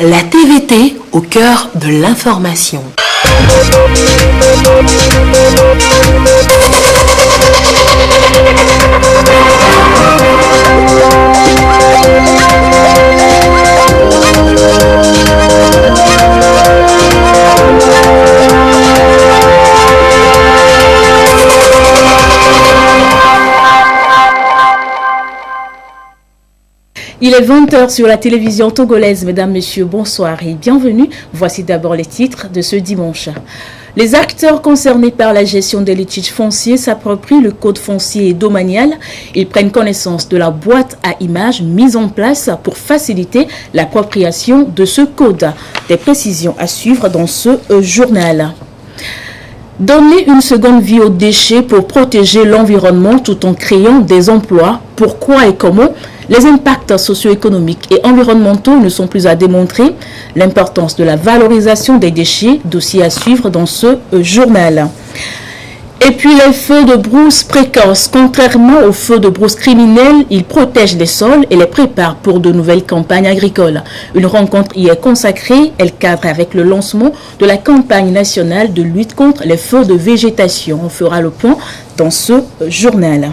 La TVT au cœur de l'information. Il est 20h sur la télévision togolaise. Mesdames, Messieurs, bonsoir et bienvenue. Voici d'abord les titres de ce dimanche. Les acteurs concernés par la gestion des litiges fonciers s'approprient le code foncier et domanial. Ils prennent connaissance de la boîte à images mise en place pour faciliter l'appropriation de ce code. Des précisions à suivre dans ce journal. Donner une seconde vie aux déchets pour protéger l'environnement tout en créant des emplois. Pourquoi et comment? Les impacts socio-économiques et environnementaux ne sont plus à démontrer. L'importance de la valorisation des déchets, dossier à suivre dans ce journal. Et puis les feux de brousse précoces, contrairement aux feux de brousse criminels, ils protègent les sols et les préparent pour de nouvelles campagnes agricoles. Une rencontre y est consacrée, elle cadre avec le lancement de la campagne nationale de lutte contre les feux de végétation. On fera le point dans ce journal.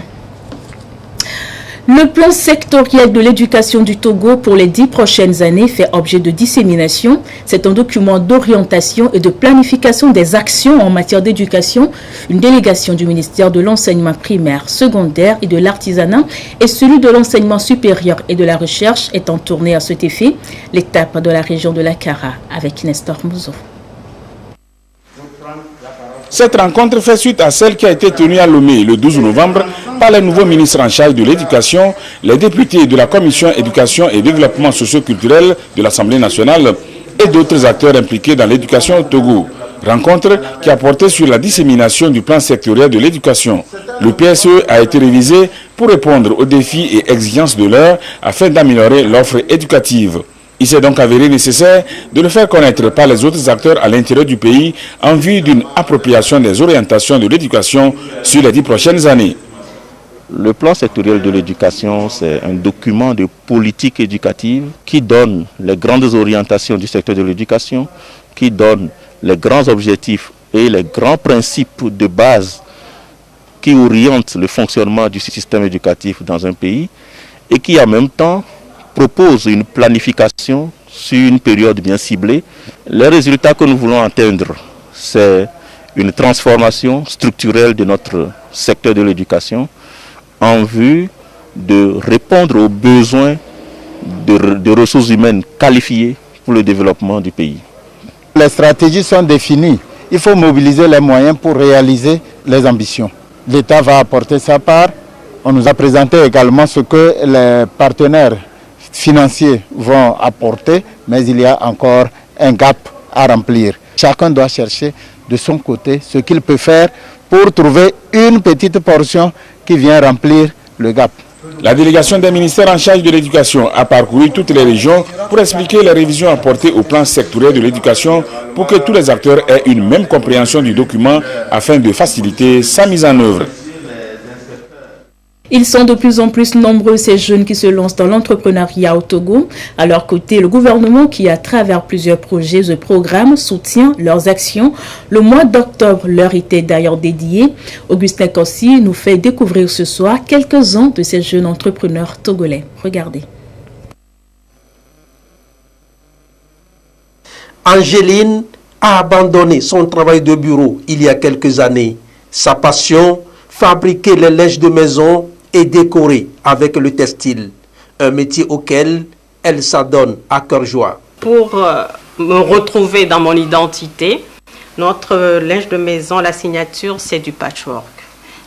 Le plan sectoriel de l'éducation du Togo pour les 10 prochaines années fait objet de dissémination. C'est un document d'orientation et de planification des actions en matière d'éducation. Une délégation du ministère de l'enseignement primaire, secondaire et de l'artisanat et celui de l'enseignement supérieur et de la recherche est en tournée à cet effet. L'étape de la région de la Kara avec Nestor Mouzo. Cette rencontre fait suite à celle qui a été tenue à Lomé le 12 novembre par les nouveaux ministres en charge de l'éducation, les députés de la commission éducation et développement socio-culturel de l'Assemblée nationale et d'autres acteurs impliqués dans l'éducation au Togo. Rencontre qui a porté sur la dissémination du plan sectoriel de l'éducation. Le PSE a été révisé pour répondre aux défis et exigences de l'heure afin d'améliorer l'offre éducative. Il s'est donc avéré nécessaire de le faire connaître par les autres acteurs à l'intérieur du pays en vue d'une appropriation des orientations de l'éducation sur les 10 prochaines années. Le plan sectoriel de l'éducation, c'est un document de politique éducative qui donne les grandes orientations du secteur de l'éducation, qui donne les grands objectifs et les grands principes de base qui orientent le fonctionnement du système éducatif dans un pays et qui en même temps propose une planification sur une période bien ciblée. Les résultats que nous voulons atteindre, c'est une transformation structurelle de notre secteur de l'éducation en vue de répondre aux besoins de ressources humaines qualifiées pour le développement du pays. Les stratégies sont définies. Il faut mobiliser les moyens pour réaliser les ambitions. L'État va apporter sa part. On nous a présenté également ce que les partenaires financiers vont apporter, mais il y a encore un gap à remplir. Chacun doit chercher de son côté ce qu'il peut faire pour trouver une petite portion qui vient remplir le gap. La délégation des ministères en charge de l'éducation a parcouru toutes les régions pour expliquer les révisions apportées au plan sectoriel de l'éducation pour que tous les acteurs aient une même compréhension du document afin de faciliter sa mise en œuvre. Ils sont de plus en plus nombreux, ces jeunes qui se lancent dans l'entrepreneuriat au Togo. À leur côté, le gouvernement qui, à travers plusieurs projets et programmes, soutient leurs actions. Le mois d'octobre leur était d'ailleurs dédié. Augustin Kossi nous fait découvrir ce soir quelques-uns de ces jeunes entrepreneurs togolais. Regardez. Angéline a abandonné son travail de bureau il y a quelques années. Sa passion, fabriquer les linges de maison et décorer avec le textile, un métier auquel elle s'adonne à cœur joie. Pour me retrouver dans mon identité, notre linge de maison, la signature, c'est du patchwork.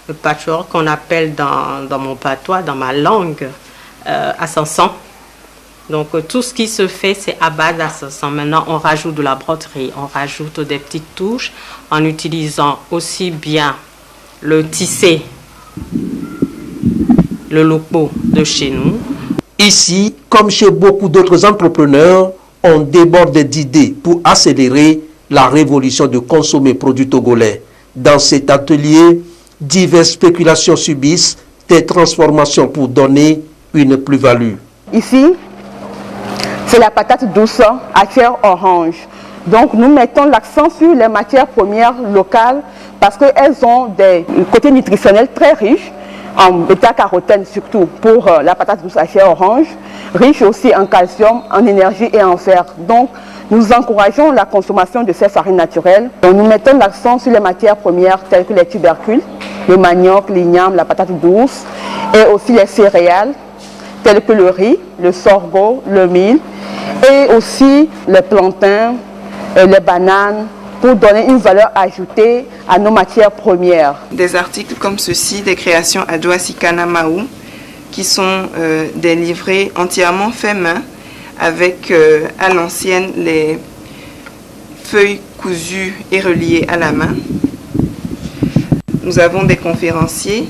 Le patchwork qu'on appelle dans mon patois, dans ma langue, ascension. Donc tout ce qui se fait, c'est à base d'ascension. Maintenant, on rajoute de la broderie, on rajoute des petites touches en utilisant aussi bien le tissé, le lopo de chez nous. Ici, comme chez beaucoup d'autres entrepreneurs, on déborde d'idées pour accélérer la révolution de consommer produits togolais. Dans cet atelier, diverses spéculations subissent des transformations pour donner une plus-value. Ici, c'est la patate douce à chair orange. Donc nous mettons l'accent sur les matières premières locales parce qu'elles ont des côtés nutritionnels très riches, en bêta-carotène surtout pour la patate douce à chair orange, riche aussi en calcium, en énergie et en fer. Donc nous encourageons la consommation de ces farines naturelles. Donc, nous mettons l'accent sur les matières premières telles que les tubercules, le manioc, l'igname, la patate douce et aussi les céréales telles que le riz, le sorgho, le mil et aussi les plantains, les bananes, pour donner une valeur ajoutée à nos matières premières. Des articles comme ceci, des créations à Douasikana Maou, qui sont des livrets entièrement faits main, avec à l'ancienne les feuilles cousues et reliées à la main. Nous avons des conférenciers,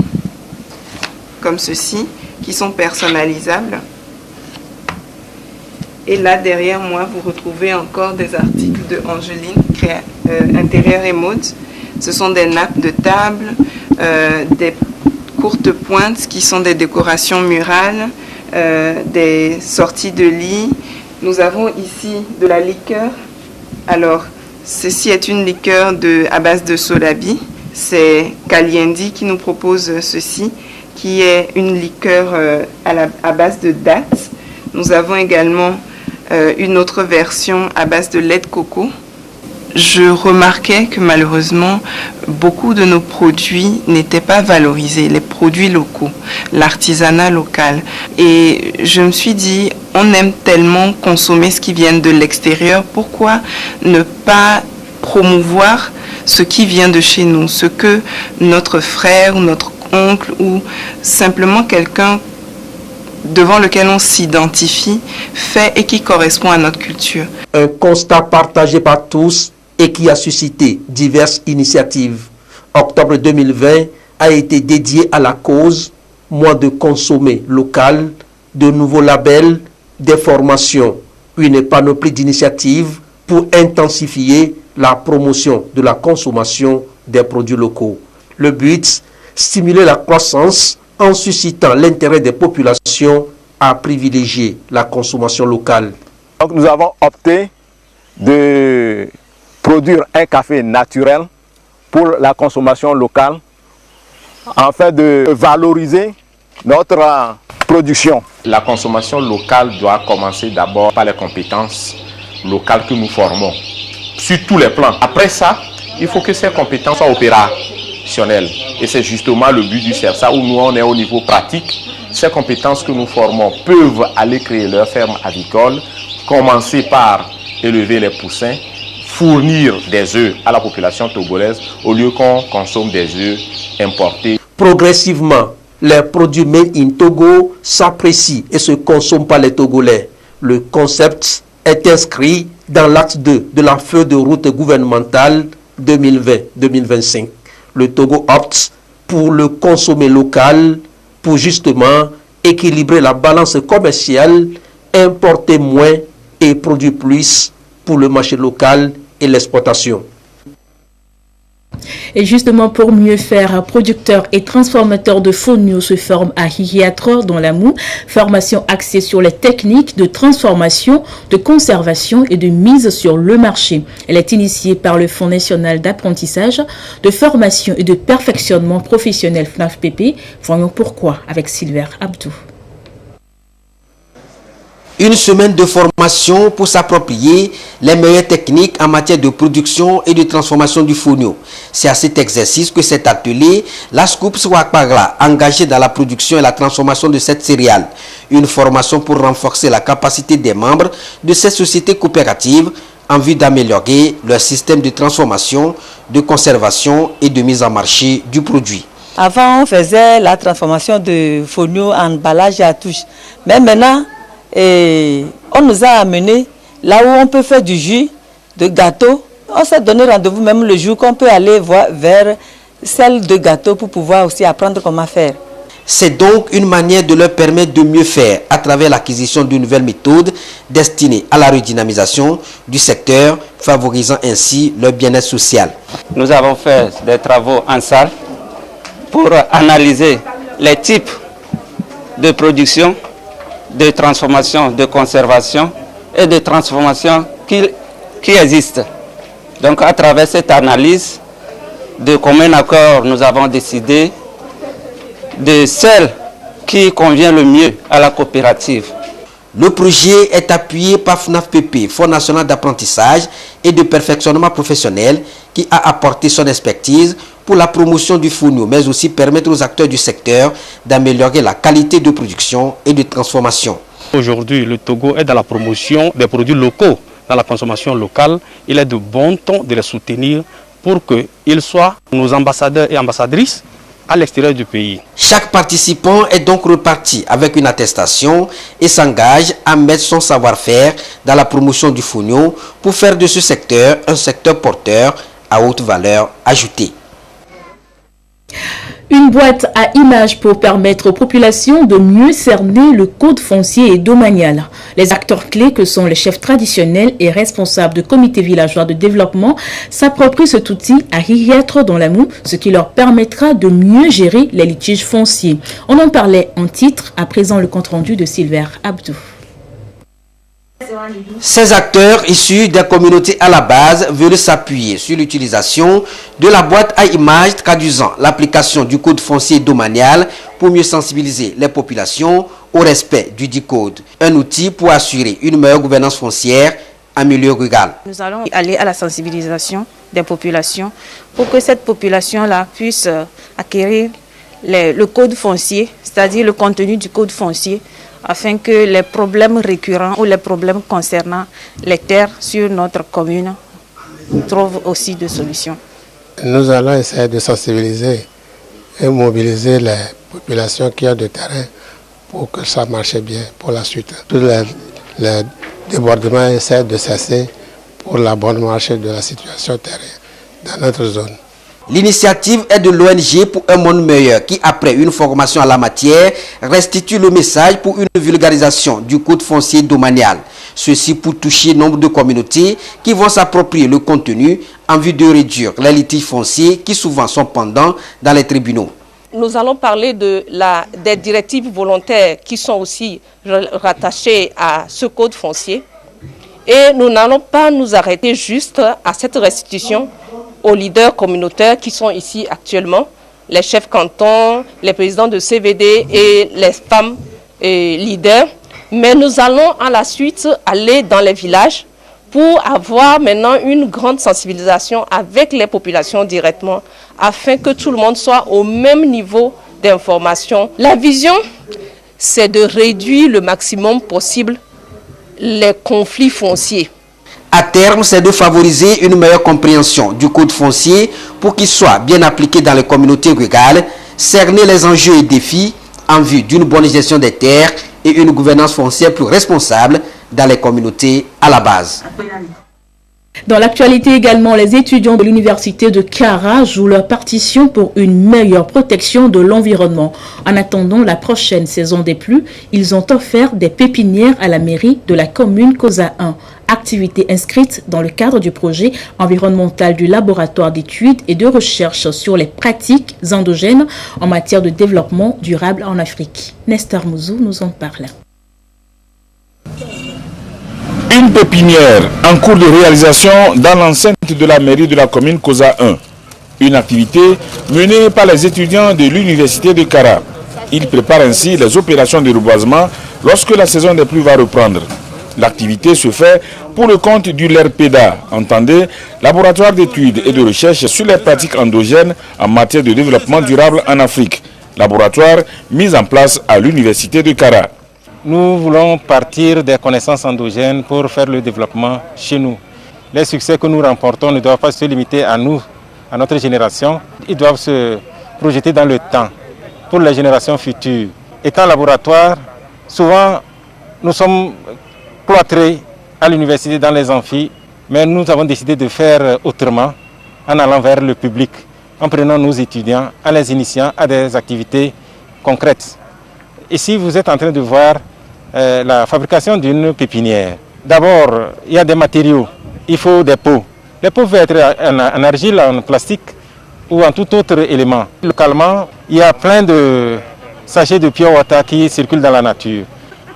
comme ceci, qui sont personnalisables. Et là, derrière moi, vous retrouvez encore des articles de Angeline, intérieur et mode. Ce sont des nappes de table, des courtes pointes qui sont des décorations murales, des sorties de lit. Nous avons ici de la liqueur. Alors, ceci est une liqueur à base de solabi. C'est Kaliendi qui nous propose ceci, qui est une liqueur à base de dattes. Nous avons également une autre version à base de lait de coco. Je remarquais que malheureusement, beaucoup de nos produits n'étaient pas valorisés, les produits locaux, l'artisanat local. Et je me suis dit, on aime tellement consommer ce qui vient de l'extérieur, pourquoi ne pas promouvoir ce qui vient de chez nous, ce que notre frère ou notre oncle ou simplement quelqu'un devant lequel on s'identifie fait et qui correspond à notre culture. Un constat partagé par tous et qui a suscité diverses initiatives. Octobre 2020 a été dédié à la cause, moins de consommer local, de nouveaux labels, des formations, une panoplie d'initiatives pour intensifier la promotion de la consommation des produits locaux. Le but, stimuler la croissance en suscitant l'intérêt des populations à privilégier la consommation locale. Donc nous avons opté de produire un café naturel pour la consommation locale afin de valoriser notre production. La consommation locale doit commencer d'abord par les compétences locales que nous formons sur tous les plans. Après ça, il faut que ces compétences soient opérationnelles. Et c'est justement le but du CERSA où nous on est au niveau pratique. Ces compétences que nous formons peuvent aller créer leur ferme avicole, commencer par élever les poussins, fournir des œufs à la population togolaise au lieu qu'on consomme des œufs importés. Progressivement, les produits made in Togo s'apprécient et se consomment par les Togolais. Le concept est inscrit dans l'acte 2 de la feuille de route gouvernementale 2020-2025. Le Togo opte pour le consommer local pour justement équilibrer la balance commerciale, importer moins et produire plus pour le marché local et l'exportation. Et justement, pour mieux faire, producteurs et transformateurs de fonio se forment à Hihiatro dans la Moue. Formation axée sur les techniques de transformation, de conservation et de mise sur le marché. Elle est initiée par le Fonds national d'apprentissage, de formation et de perfectionnement professionnel FNAFPP. Voyons pourquoi avec Silver Abdou. Une semaine de formation pour s'approprier les meilleures techniques en matière de production et de transformation du fonio. C'est à cet exercice que s'est attelé la SCOUP Swakpagla, engagée dans la production et la transformation de cette céréale. Une formation pour renforcer la capacité des membres de cette société coopérative en vue d'améliorer leur système de transformation, de conservation et de mise en marché du produit. Avant, on faisait la transformation de fonio en emballage à touche. Mais maintenant, on nous a amené là où on peut faire du jus, de gâteau. On s'est donné rendez-vous même le jour qu'on peut aller vers celle de gâteau pour pouvoir aussi apprendre comment faire. C'est donc une manière de leur permettre de mieux faire à travers l'acquisition de nouvelles méthodes destinées à la redynamisation du secteur, favorisant ainsi leur bien-être social. Nous avons fait des travaux en salle pour analyser les types de production, de transformation, de conservation et de transformation qui existent. Donc à travers cette analyse, de commun accord, nous avons décidé de celle qui convient le mieux à la coopérative. Le projet est appuyé par FNAFPP, Fonds national d'apprentissage et de perfectionnement professionnel, qui a apporté son expertise pour la promotion du fonio, mais aussi permettre aux acteurs du secteur d'améliorer la qualité de production et de transformation. Aujourd'hui, le Togo est dans la promotion des produits locaux, dans la consommation locale. Il est de bon ton de les soutenir pour qu'ils soient nos ambassadeurs et ambassadrices à l'extérieur du pays. Chaque participant est donc reparti avec une attestation et s'engage à mettre son savoir-faire dans la promotion du fonio pour faire de ce secteur un secteur porteur à haute valeur ajoutée. Une boîte à images pour permettre aux populations de mieux cerner le code foncier et domanial. Les acteurs clés que sont les chefs traditionnels et responsables de comités villageois de développement s'approprient cet outil à Hiriatre dans l'Amou, ce qui leur permettra de mieux gérer les litiges fonciers. On en parlait en titre, à présent le compte-rendu de Silver Abdou. Ces acteurs issus des communautés à la base veulent s'appuyer sur l'utilisation de la boîte à images traduisant l'application du code foncier domanial pour mieux sensibiliser les populations au respect du dit code. Un outil pour assurer une meilleure gouvernance foncière en milieu rural. Nous allons aller à la sensibilisation des populations pour que cette population-là puisse acquérir le code foncier, c'est-à-dire le contenu du code foncier, afin que les problèmes récurrents ou les problèmes concernant les terres sur notre commune trouvent aussi des solutions. Nous allons essayer de sensibiliser et mobiliser les populations qui ont de terrain pour que ça marche bien pour la suite. Tous les débordements essaient de cesser pour la bonne marche de la situation terrain dans notre zone. L'initiative est de l'ONG pour un monde meilleur qui, après une formation à la matière, restitue le message pour une vulgarisation du code foncier domanial. Ceci pour toucher nombre de communautés qui vont s'approprier le contenu en vue de réduire les litiges fonciers qui souvent sont pendants dans les tribunaux. Nous allons parler des directives volontaires qui sont aussi rattachées à ce code foncier. Et nous n'allons pas nous arrêter juste à cette restitution aux leaders communautaires qui sont ici actuellement, les chefs cantons, les présidents de CVD et les femmes leaders. Mais nous allons à la suite aller dans les villages pour avoir maintenant une grande sensibilisation avec les populations directement afin que tout le monde soit au même niveau d'information. La vision, c'est de réduire le maximum possible les conflits fonciers. À terme, c'est de favoriser une meilleure compréhension du code foncier pour qu'il soit bien appliqué dans les communautés rurales, cerner les enjeux et défis en vue d'une bonne gestion des terres et une gouvernance foncière plus responsable dans les communautés à la base. Dans l'actualité également, les étudiants de l'université de Kara jouent leur partition pour une meilleure protection de l'environnement. En attendant la prochaine saison des pluies, ils ont offert des pépinières à la mairie de la commune Kosa 1. Activité inscrite dans le cadre du projet environnemental du laboratoire d'études et de recherche sur les pratiques endogènes en matière de développement durable en Afrique. Nestor Mouzou nous en parle. Une pépinière en cours de réalisation dans l'enceinte de la mairie de la commune Kosa 1. Une activité menée par les étudiants de l'université de Kara. Ils préparent ainsi les opérations de reboisement lorsque la saison des pluies va reprendre. L'activité se fait pour le compte du LERPEDA, entendez, Laboratoire d'études et de recherche sur les pratiques endogènes en matière de développement durable en Afrique. Laboratoire mis en place à l'université de Kara. Nous voulons partir des connaissances endogènes pour faire le développement chez nous. Les succès que nous remportons ne doivent pas se limiter à nous, à notre génération. Ils doivent se projeter dans le temps pour les générations futures. Étant laboratoire, souvent nous sommes cloîtrés à l'université dans les amphis, mais nous avons décidé de faire autrement en allant vers le public, en prenant nos étudiants, en les initiant à des activités concrètes. Ici, vous êtes en train de voir la fabrication d'une pépinière. D'abord, il y a des matériaux. Il faut des pots. Les pots peuvent être en argile, en plastique ou en tout autre élément. Localement, il y a plein de sachets de pure water qui circulent dans la nature.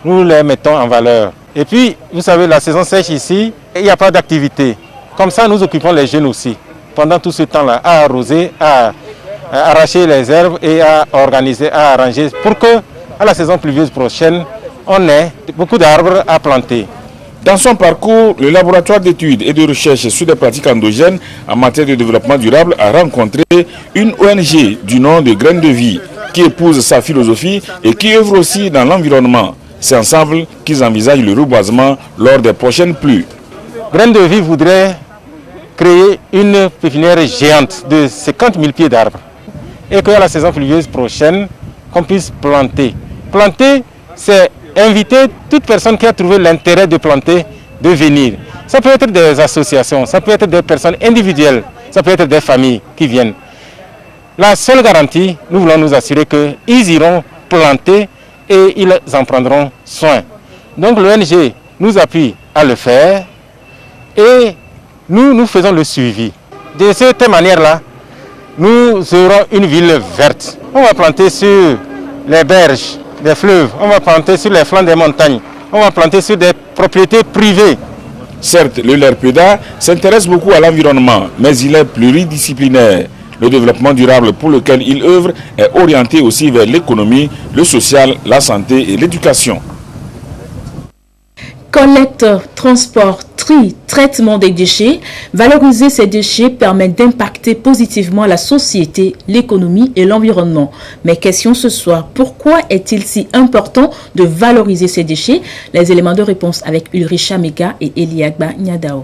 Nous les mettons en valeur. Et puis, vous savez, la saison sèche ici, il n'y a pas d'activité. Comme ça, nous occupons les jeunes aussi, pendant tout ce temps-là, à arroser, à arracher les herbes et à organiser, à arranger, pour que, à la saison pluvieuse prochaine, on ait beaucoup d'arbres à planter. Dans son parcours, le laboratoire d'études et de recherche sur des pratiques endogènes en matière de développement durable a rencontré une ONG du nom de Graines de Vie qui épouse sa philosophie et qui œuvre aussi dans l'environnement. C'est ensemble qu'ils envisagent le reboisement lors des prochaines pluies. Graines de Vie voudrait créer une pépinière géante de 50 000 pieds d'arbres et qu'à la saison pluvieuse prochaine, qu'on puisse planter. Planter, c'est inviter toute personne qui a trouvé l'intérêt de planter, de venir. Ça peut être des associations, ça peut être des personnes individuelles, ça peut être des familles qui viennent. La seule garantie, nous voulons nous assurer qu'ils iront planter et ils en prendront soin. Donc l'ONG nous appuie à le faire et nous faisons le suivi. De cette manière-là, nous aurons une ville verte. On va planter sur les berges des fleuves, on va planter sur les flancs des montagnes, on va planter sur des propriétés privées. Certes, le LERPEDA s'intéresse beaucoup à l'environnement, mais il est pluridisciplinaire. Le développement durable pour lequel il œuvre est orienté aussi vers l'économie, le social, la santé et l'éducation. Collecte, transport, tri, traitement des déchets. Valoriser ces déchets permet d'impacter positivement la société, l'économie et l'environnement. Mais question ce soir, pourquoi est-il si important de valoriser ces déchets? Les éléments de réponse avec Ulricha Mega et Eliagba Nyadao.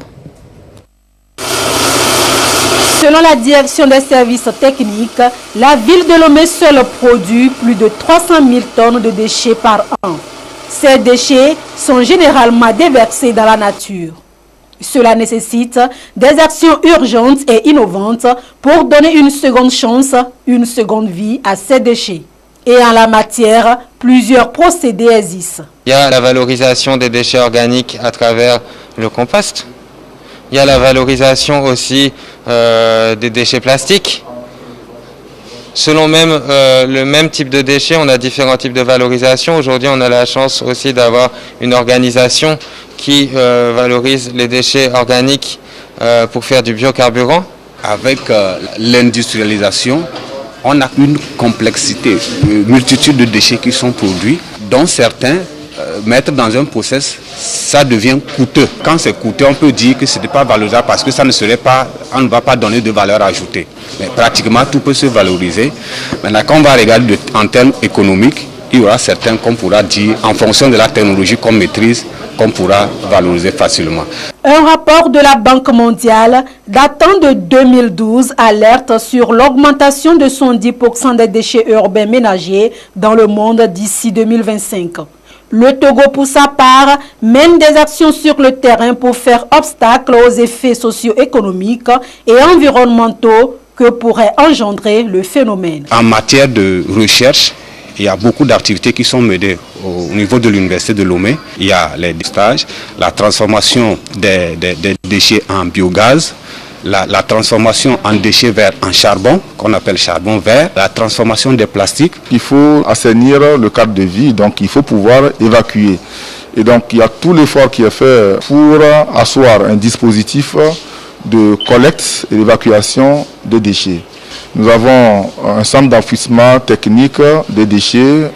Selon la direction des services techniques, la ville de Lomé seule produit plus de 300 000 tonnes de déchets par an. Ces déchets sont généralement déversés dans la nature. Cela nécessite des actions urgentes et innovantes pour donner une seconde chance, une seconde vie à ces déchets. Et en la matière, plusieurs procédés existent. Il y a la valorisation des déchets organiques à travers le compost. Il y a la valorisation aussi des déchets plastiques. Selon même le même type de déchets, on a différents types de valorisation. Aujourd'hui, on a la chance aussi d'avoir une organisation qui valorise les déchets organiques pour faire du biocarburant. Avec l'industrialisation, on a une complexité, une multitude de déchets qui sont produits, dont certains mettre dans un process, ça devient coûteux. Quand c'est coûteux, on peut dire que ce n'est pas valorisable parce que ça ne serait pas, on ne va pas donner de valeur ajoutée. Mais pratiquement tout peut se valoriser. Maintenant, quand on va regarder en termes économiques, il y aura certains qu'on pourra dire, en fonction de la technologie qu'on maîtrise, qu'on pourra valoriser facilement. Un rapport de la Banque mondiale datant de 2012 alerte sur l'augmentation de 110% des déchets urbains ménagers dans le monde d'ici 2025. Le Togo, pour sa part, mène des actions sur le terrain pour faire obstacle aux effets socio-économiques et environnementaux que pourrait engendrer le phénomène. En matière de recherche, il y a beaucoup d'activités qui sont menées au niveau de l'université de Lomé. Il y a les stages, la transformation des déchets en biogaz, la transformation en déchets verts en charbon, qu'on appelle charbon vert, la transformation des plastiques. Il faut assainir le cadre de vie, donc il faut pouvoir évacuer. Et donc il y a tout l'effort qui est fait pour asseoir un dispositif de collecte et d'évacuation des déchets. Nous avons un centre d'enfouissement technique des déchets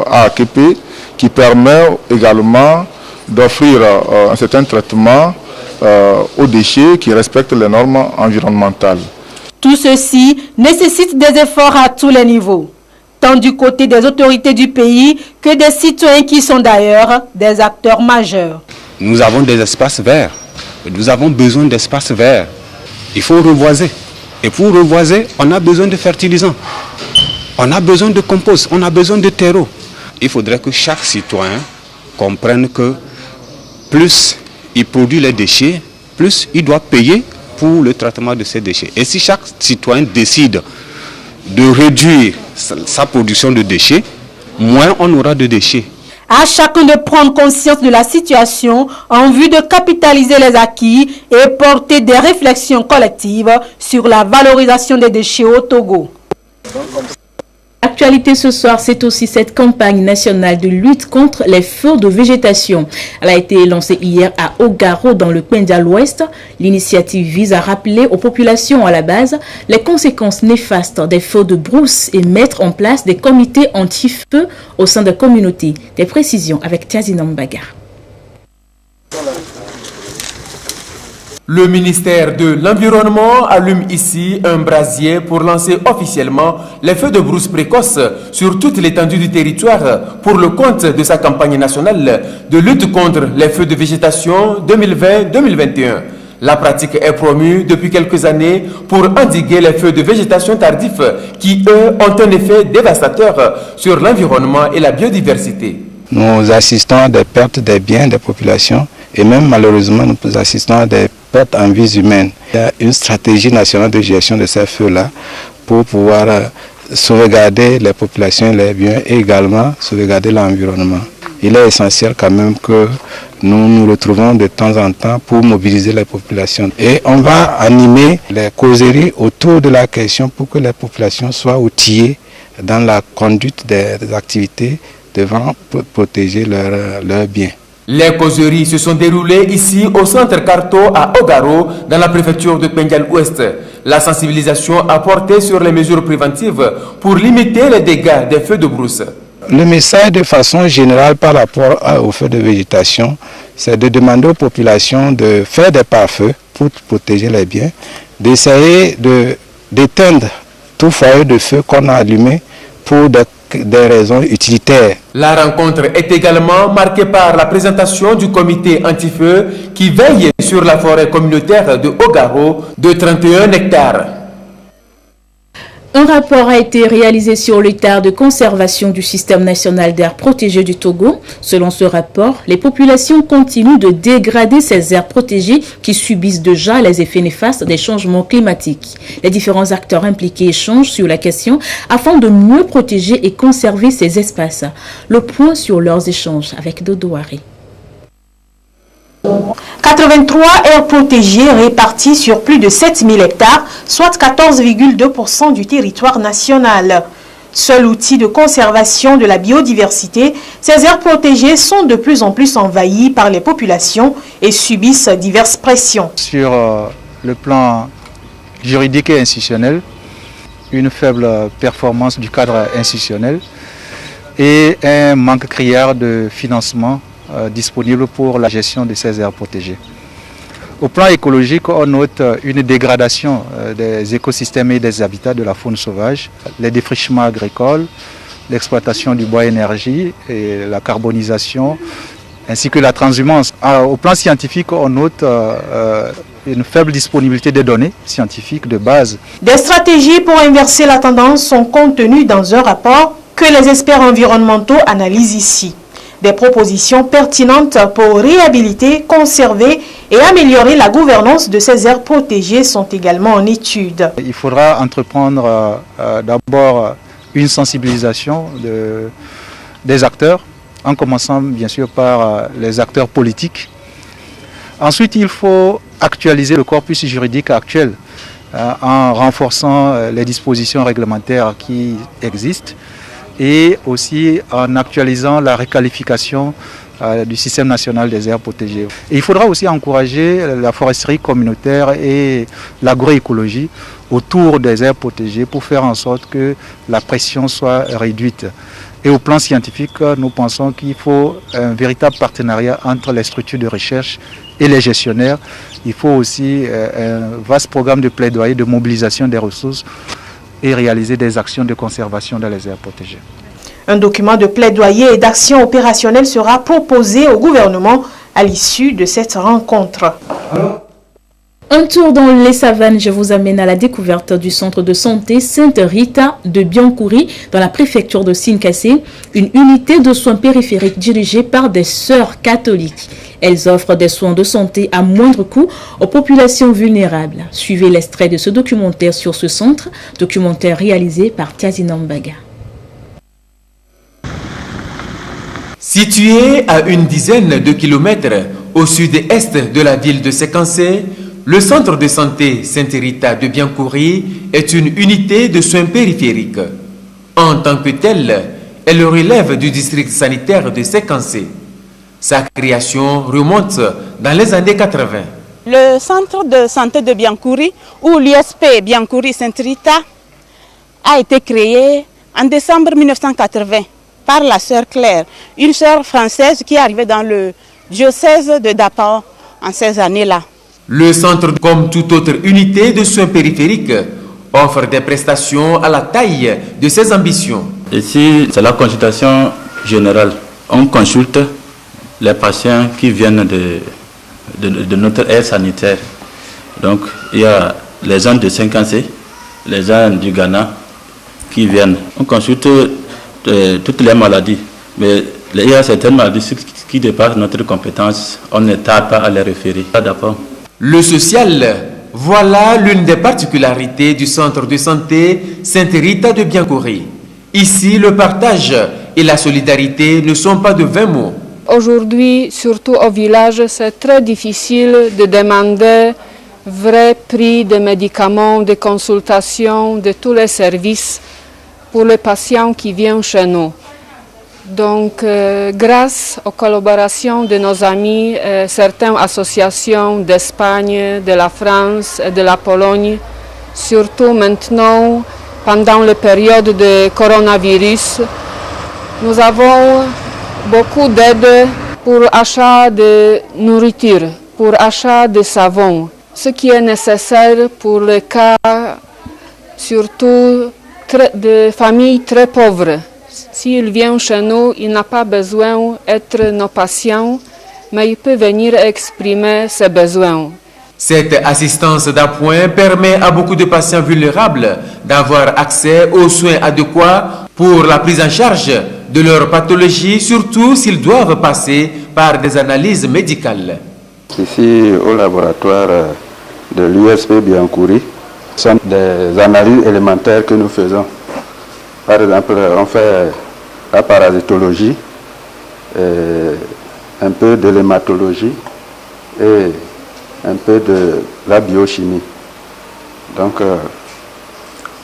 à Akepe qui permet également d'offrir un certain traitement aux déchets qui respectent les normes environnementales. Tout ceci nécessite des efforts à tous les niveaux, tant du côté des autorités du pays que des citoyens qui sont d'ailleurs des acteurs majeurs. Nous avons des espaces verts, nous avons besoin d'espaces verts. Il faut reboiser. Et pour reboiser, on a besoin de fertilisants, on a besoin de compost, on a besoin de terreau. Il faudrait que chaque citoyen comprenne que plus il produit les déchets, plus il doit payer pour le traitement de ces déchets. Et si chaque citoyen décide de réduire sa production de déchets, moins on aura de déchets. À chacun de prendre conscience de la situation en vue de capitaliser les acquis et porter des réflexions collectives sur la valorisation des déchets au Togo. L'actualité ce soir, c'est aussi cette campagne nationale de lutte contre les feux de végétation. Elle a été lancée hier à Ogaro dans le Pendia l'Ouest. L'initiative vise à rappeler aux populations à la base les conséquences néfastes des feux de brousse et mettre en place des comités anti-feu au sein des communautés. Des précisions avec Tiazinam Bagar. Le ministère de l'Environnement allume ici un brasier pour lancer officiellement les feux de brousse précoces sur toute l'étendue du territoire pour le compte de sa campagne nationale de lutte contre les feux de végétation 2020-2021. La pratique est promue depuis quelques années pour endiguer les feux de végétation tardifs qui, eux, ont un effet dévastateur sur l'environnement et la biodiversité. Nous assistons à des pertes des biens des populations et même malheureusement nous assistons à des pertes en vies humaines. Il y a une stratégie nationale de gestion de ces feux-là pour pouvoir sauvegarder les populations et les biens et également sauvegarder l'environnement. Il est essentiel quand même que nous nous retrouvons de temps en temps pour mobiliser les populations. Et on va animer les causeries autour de la question pour que les populations soient outillées dans la conduite des activités devant protéger leurs biens. Les causeries se sont déroulées ici au centre Carto à Ogaro, dans la préfecture de Pendial-Ouest. La sensibilisation a porté sur les mesures préventives pour limiter les dégâts des feux de brousse. Le message de façon générale par rapport aux feux de végétation, c'est de demander aux populations de faire des pare-feux pour protéger les biens, d'essayer d'éteindre tout foyer de feu qu'on a allumé pour des raisons utilitaires. La rencontre est également marquée par la présentation du comité anti-feu qui veille sur la forêt communautaire de Ogaro de 31 hectares. Un rapport a été réalisé sur l'état de conservation du système national d'air protégé du Togo. Selon ce rapport, les populations continuent de dégrader ces aires protégées qui subissent déjà les effets néfastes des changements climatiques. Les différents acteurs impliqués échangent sur la question afin de mieux protéger et conserver ces espaces. Le point sur leurs échanges avec Dodo Harry. 83 aires protégées réparties sur plus de 7000 hectares, soit 14,2% du territoire national. Seul outil de conservation de la biodiversité, ces aires protégées sont de plus en plus envahies par les populations et subissent diverses pressions. Sur le plan juridique et institutionnel, une faible performance du cadre institutionnel et un manque criard de financement disponible pour la gestion de ces aires protégées. Au plan écologique, on note une dégradation des écosystèmes et des habitats de la faune sauvage, les défrichements agricoles, l'exploitation du bois énergie et la carbonisation, ainsi que la transhumance. Au plan scientifique, on note une faible disponibilité des données scientifiques de base. Des stratégies pour inverser la tendance sont contenues dans un rapport que les experts environnementaux analysent ici. Des propositions pertinentes pour réhabiliter, conserver et améliorer la gouvernance de ces aires protégées sont également en étude. Il faudra entreprendre d'abord une sensibilisation des acteurs, en commençant bien sûr par les acteurs politiques. Ensuite, il faut actualiser le corpus juridique actuel en renforçant les dispositions réglementaires qui existent, et aussi en actualisant la requalification du système national des aires protégées. Et il faudra aussi encourager la foresterie communautaire et l'agroécologie autour des aires protégées pour faire en sorte que la pression soit réduite. Et au plan scientifique, nous pensons qu'il faut un véritable partenariat entre les structures de recherche et les gestionnaires. Il faut aussi un vaste programme de plaidoyer, de mobilisation des ressources et réaliser des actions de conservation dans les aires protégées. Un document de plaidoyer et d'action opérationnelle sera proposé au gouvernement à l'issue de cette rencontre. Un tour dans les savanes, je vous amène à la découverte du centre de santé Sainte-Rita de Biancouri dans la préfecture de Sinkassé, une unité de soins périphériques dirigée par des sœurs catholiques. Elles offrent des soins de santé à moindre coût aux populations vulnérables. Suivez l'extrait de ce documentaire sur ce centre, documentaire réalisé par Tiazinam Baga. Situé à une dizaine de kilomètres au sud-est de la ville de Sékansé, le centre de santé Sainte-Rita de Biancouri est une unité de soins périphériques. En tant que telle, elle relève du district sanitaire de Séquencé. Sa création remonte dans les années 80. Le centre de santé de Biancouri, ou l'USP Biancouri Sainte Rita, a été créé en décembre 1980 par la sœur Claire, une sœur française qui est arrivée dans le diocèse de Dapao en ces années-là. Le centre, comme toute autre unité de soins périphériques, offre des prestations à la taille de ses ambitions. Ici, c'est la consultation générale. On consulte les patients qui viennent de notre aire sanitaire. Donc, il y a les gens de Séquencé, les gens du Ghana qui viennent. On consulte toutes les maladies, mais il y a certaines maladies qui dépassent notre compétence. On ne tarde pas à les référer. Le social, voilà l'une des particularités du centre de santé Sainte Rita de Biancouri. Ici, le partage et la solidarité ne sont pas de vains mots. Aujourd'hui, surtout au village, c'est très difficile de demander vrai prix des médicaments, des consultations, de tous les services pour les patients qui viennent chez nous. Donc, grâce aux collaborations de nos amis, certaines associations d'Espagne, de la France et de la Pologne, surtout maintenant, pendant la période de coronavirus, nous avons beaucoup d'aide pour achat de nourriture, pour achat de savon, ce qui est nécessaire pour les cas, surtout de familles très pauvres. S'il vient chez nous, il n'a pas besoin d'être nos patients, mais il peut venir exprimer ses besoins. Cette assistance d'appoint permet à beaucoup de patients vulnérables d'avoir accès aux soins adéquats pour la prise en charge de leur pathologie, surtout s'ils doivent passer par des analyses médicales. Ici, au laboratoire de l'USP Biancouri, ce sont des analyses élémentaires que nous faisons. Par exemple, on fait la parasitologie, un peu de l'hématologie et un peu de la biochimie. Donc,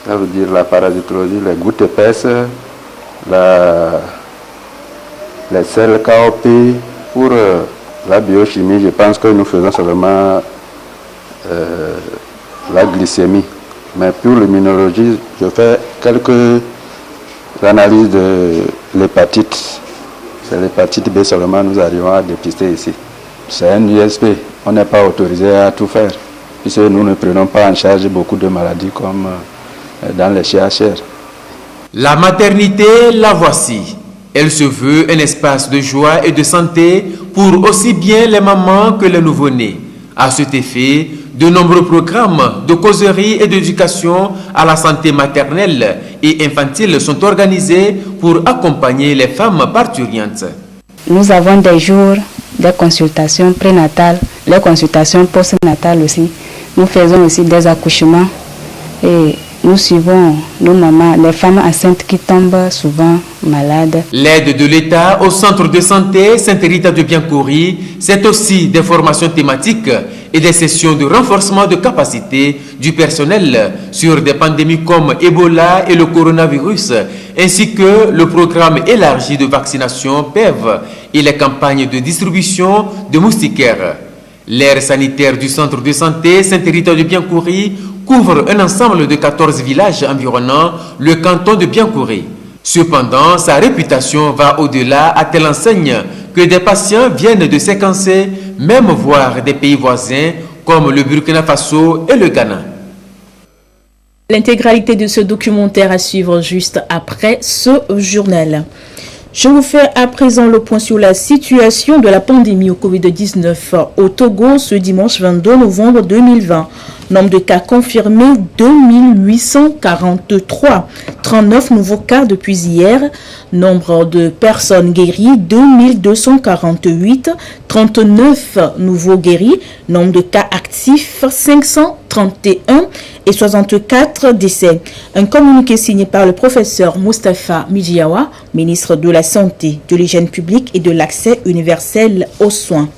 ça veut dire la parasitologie, les gouttes épaisses, les sels KOP. Pour la biochimie, je pense que nous faisons seulement la glycémie. Mais pour l'immunologie, je fais quelques analyses de l'hépatite. C'est l'hépatite B seulement nous arrivons à dépister ici. C'est un USP, on n'est pas autorisé à tout faire, puisque nous ne prenons pas en charge beaucoup de maladies comme dans les CHR. La maternité, la voici. Elle se veut un espace de joie et de santé pour aussi bien les mamans que les nouveau-nés. À cet effet, de nombreux programmes de causerie et d'éducation à la santé maternelle et infantile sont organisés pour accompagner les femmes parturientes. Nous avons des jours de consultations prénatales, les consultations postnatales aussi. Nous faisons aussi des accouchements et nous suivons nos mamans, les femmes enceintes qui tombent souvent malades. L'aide de l'État au centre de santé Sainte Rita de Biancouri, c'est aussi des formations thématiques et des sessions de renforcement de capacité du personnel sur des pandémies comme Ebola et le coronavirus, ainsi que le programme élargi de vaccination PEV et les campagnes de distribution de moustiquaires. L'aire sanitaire du centre de santé Sainte Rita de Biancouri couvre un ensemble de 14 villages environnant le canton de Biancouri. Cependant, sa réputation va au-delà à telle enseigne que des patients viennent de Séquencé, même voire des pays voisins comme le Burkina Faso et le Ghana. L'intégralité de ce documentaire à suivre juste après ce journal. Je vous fais à présent le point sur la situation de la pandémie au Covid-19 au Togo ce dimanche 22 novembre 2020. Nombre de cas confirmés 2843. 39 nouveaux cas depuis hier. Nombre de personnes guéries 2248. 39 nouveaux guéris. Nombre de cas actifs 531 et 64 décès. Un communiqué signé par le professeur Moustapha Midjiawa, ministre de la Santé, de l'Hygiène publique et de l'accès universel aux soins.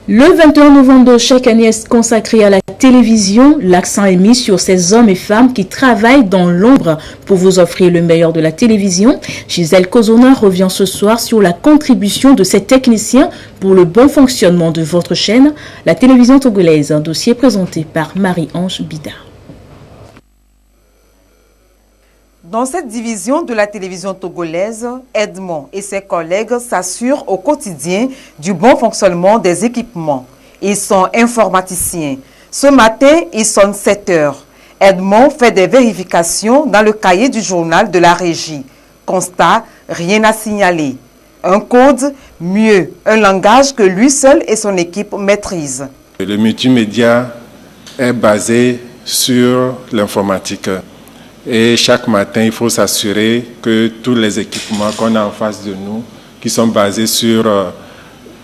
Le 21 novembre de chaque année est consacré à la télévision. L'accent est mis sur ces hommes et femmes qui travaillent dans l'ombre pour vous offrir le meilleur de la télévision. Gisèle Kozona revient ce soir sur la contribution de ces techniciens pour le bon fonctionnement de votre chaîne, la télévision togolaise. Un dossier présenté par Marie-Ange Bidard. Dans cette division de la télévision togolaise, Edmond et ses collègues s'assurent au quotidien du bon fonctionnement des équipements. Ils sont informaticiens. Ce matin, il sonne 7 heures. Edmond fait des vérifications dans le cahier du journal de la régie. Constat, rien à signaler. Un code, mieux, un langage que lui seul et son équipe maîtrisent. Le multimédia est basé sur l'informatique. Et chaque matin, il faut s'assurer que tous les équipements qu'on a en face de nous, qui sont basés sur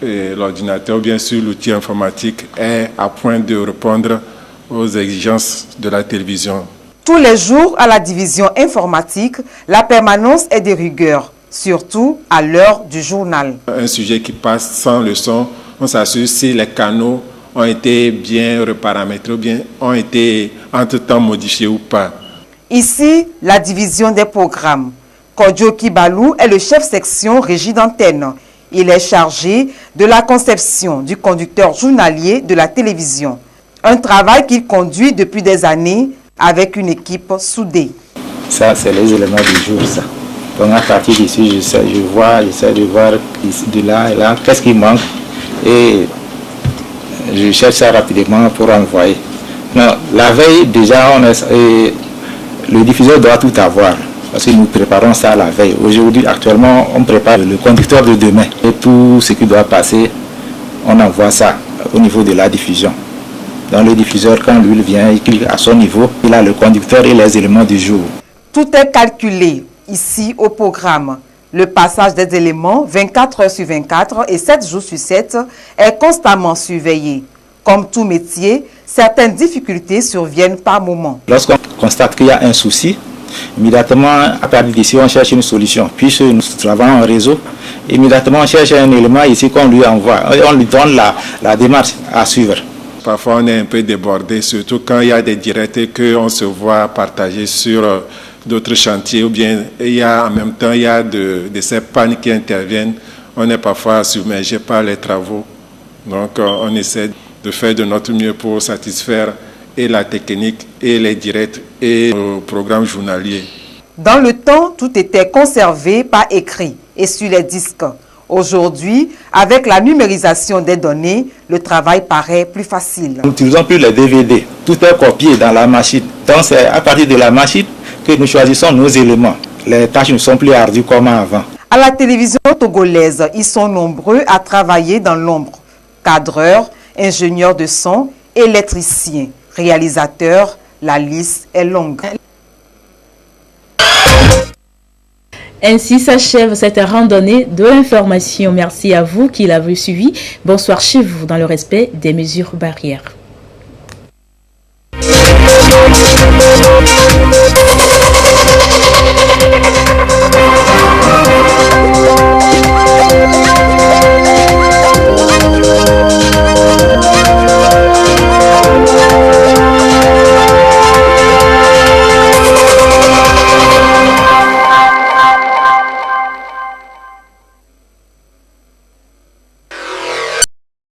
l'ordinateur ou bien sur l'outil informatique, est à point de répondre aux exigences de la télévision. Tous les jours, à la division informatique, la permanence est de rigueur, surtout à l'heure du journal. Un sujet qui passe sans le son, on s'assure si les canaux ont été bien reparamétrés ou bien ont été entre-temps modifiés ou pas. Ici, la division des programmes. Kodjo Kibalou est le chef section régie d'antenne. Il est chargé de la conception du conducteur journalier de la télévision. Un travail qu'il conduit depuis des années avec une équipe soudée. Ça, c'est les éléments du jour, ça. Donc à partir d'ici, j'essaie de voir ici, de là et là, qu'est-ce qui manque. Et je cherche ça rapidement pour envoyer. Non, la veille, déjà, le diffuseur doit tout avoir, parce que nous préparons ça la veille. Aujourd'hui, actuellement, on prépare le conducteur de demain. Et tout ce qui doit passer, on envoie ça au niveau de la diffusion. Dans le diffuseur, quand lui vient, il clique à son niveau, il a le conducteur et les éléments du jour. Tout est calculé ici au programme. Le passage des éléments 24 heures sur 24 et 7 jours sur 7 est constamment surveillé. Comme tout métier, certaines difficultés surviennent par moment. Lorsqu'on constate qu'il y a un souci, immédiatement, à partir d'ici, on cherche une solution. Puis nous travaillons en réseau, immédiatement on cherche un élément ici qu'on lui envoie. On lui donne la démarche à suivre. Parfois on est un peu débordé, surtout quand il y a des directs et qu'on se voit partager sur d'autres chantiers, ou bien en même temps il y a de ces pannes qui interviennent. On est parfois submergé par les travaux. Donc on essaie de faire de notre mieux pour satisfaire et la technique, et les directs, et le programme journalier. Dans le temps, tout était conservé par écrit et sur les disques. Aujourd'hui, avec la numérisation des données, le travail paraît plus facile. Nous n'utilisons plus les DVD. Tout est copié dans la machine. Donc c'est à partir de la machine que nous choisissons nos éléments. Les tâches ne sont plus ardues comme avant. À la télévision togolaise, ils sont nombreux à travailler dans l'ombre. Cadreurs, ingénieurs de son, électriciens, réalisateurs, la liste est longue. Ainsi s'achève cette randonnée de l'information. Merci à vous qui l'avez suivi. Bonsoir chez vous dans le respect des mesures barrières.